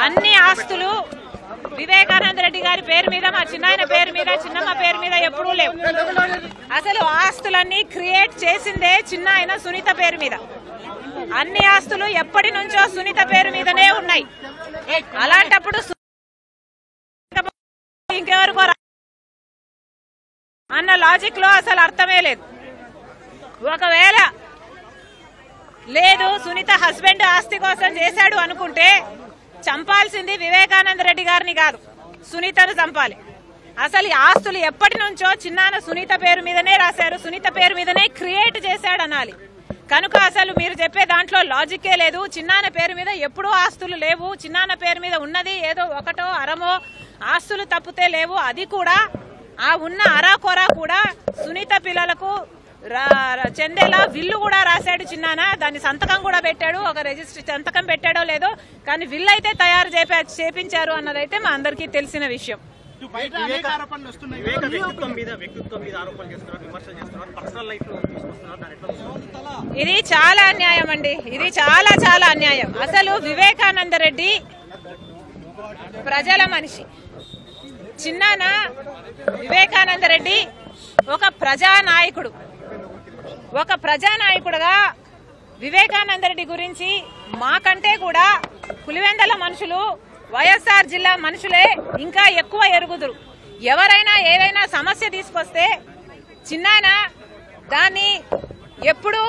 అన్ని ఆస్తులు వివేకానంద రెడ్డి గారి పేరు మీద, మా చిన్నాయన పేరు మీద, చిన్నమ్మ పేరు మీద ఎప్పుడూ లేవు. అసలు ఆస్తులన్నీ క్రియేట్ చేసిందే చిన్నాయన సునీత పేరు మీద. అన్ని ఆస్తులు ఎప్పటి నుంచో సునీత పేరు మీదనే ఉన్నాయి. అలాంటప్పుడు ఇంకెవరికో అన్న లాజిక్ లో అసలు అర్థమే లేదు. ఒకవేళ లేదు సునీత హస్బెండ్ ఆస్తి కోసం చేశాడు అనుకుంటే చంపాల్సింది వివేకానంద రెడ్డి గారిని కాదు, సునీతను చంపాలి. అసలు ఈ ఆస్తులు ఎప్పటి నుంచో చిన్నాన సునీత పేరు మీదనే రాశారు, సునీత పేరు మీదనే క్రియేట్ చేశాడు అనాలి. కనుక అసలు మీరు చెప్పే దాంట్లో లాజిక్కే లేదు. చిన్నాన పేరు మీద ఎప్పుడూ ఆస్తులు లేవు. చిన్నాన పేరు మీద ఉన్నది ఏదో ఒకటో అరమో ఆస్తులు తప్పితే లేవు. అది కూడా ఆ ఉన్న అరాకొరా కూడా సునీత పిల్లలకు చెందేలా విల్లు కూడా రాశాడు చిన్నాన. దాన్ని సంతకం కూడా పెట్టాడు. ఒక రిజిస్టర్ సంతకం పెట్టాడో లేదో కానీ విల్లు అయితే తయారు చేపించారు అన్నదైతే మా అందరికీ తెలిసిన విషయం. ఇది చాలా అన్యాయం అండి. ఇది చాలా చాలా అన్యాయం. అసలు వివేకానంద రెడ్డి ప్రజల మనిషి. చిన్నాన వివేకానంద రెడ్డి ఒక ప్రజానాయకుడు. ఒక ప్రజానాయకుడుగా వివేకానంద రెడ్డి గురించి మాకంటే కూడా పులివెందల మనుషులు, వైఎస్ఆర్ జిల్లా మనుషులే ఇంకా ఎక్కువ ఎరుగుదురు. ఎవరైనా ఏదైనా సమస్య తీసుకొస్తే చిన్నాయన దాన్ని ఎప్పుడూ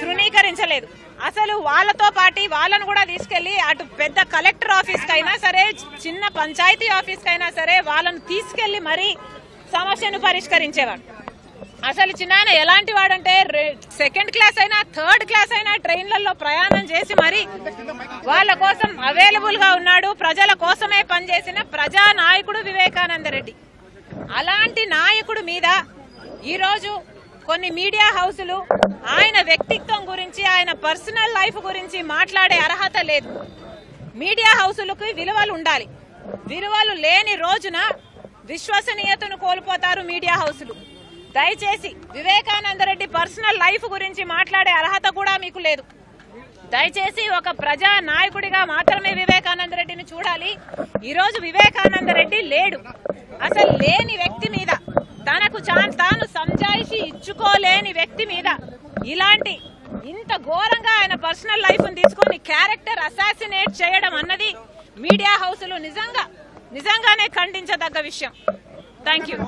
తృణీకరించలేదు. అసలు వాళ్ళతో పాటు వాళ్ళను కూడా తీసుకెళ్లి అటు పెద్ద కలెక్టర్ ఆఫీస్ కైనా సరే, చిన్న పంచాయతీ ఆఫీస్ కైనా సరే వాళ్ళను తీసుకెళ్లి మరీ సమస్యను పరిష్కరించేవాడు. అసలు చిన్నాయన ఎలాంటి వాడంటే సెకండ్ క్లాస్ అయినా థర్డ్ క్లాస్ అయినా ట్రైన్లలో ప్రయాణం చేసి మరి వాళ్ళ కోసం అవైలబుల్ గా ఉన్నాడు. ప్రజల కోసమే పనిచేసిన ప్రజా నాయకుడు వివేకానంద రెడ్డి. అలాంటి నాయకుడు మీద ఈరోజు కొన్ని మీడియా హౌసులు ఆయన వ్యక్తిత్వం గురించి, ఆయన పర్సనల్ లైఫ్ గురించి మాట్లాడే అర్హత లేదు. మీడియా హౌసులకు విలువలు ఉండాలి. విలువలు లేని రోజున విశ్వసనీయతను కోల్పోతారు మీడియా హౌసులు. దయచేసి వివేకానంద రెడ్డి పర్సనల్ లైఫ్ గురించి మాట్లాడే అర్హత కూడా మీకు లేదు. దయచేసి ఒక ప్రజా నాయకుడిగా మాత్రమే వివేకానంద రెడ్డిని చూడాలి. ఈరోజు వివేకానంద రెడ్డి లేడు. అసలు లేని వ్యక్తి మీద, తనకు తాను సంజాయిషి ఇచ్చుకోలేని వ్యక్తి మీద ఇలాంటి ఇంత ఘోరంగా ఆయన పర్సనల్ లైఫ్ ను తీసుకొని క్యారెక్టర్ అసాసినేట్ చేయడం అన్నది మీడియా హౌసులు నిజంగానే ఖండించదగ్గ విషయం. Thank you.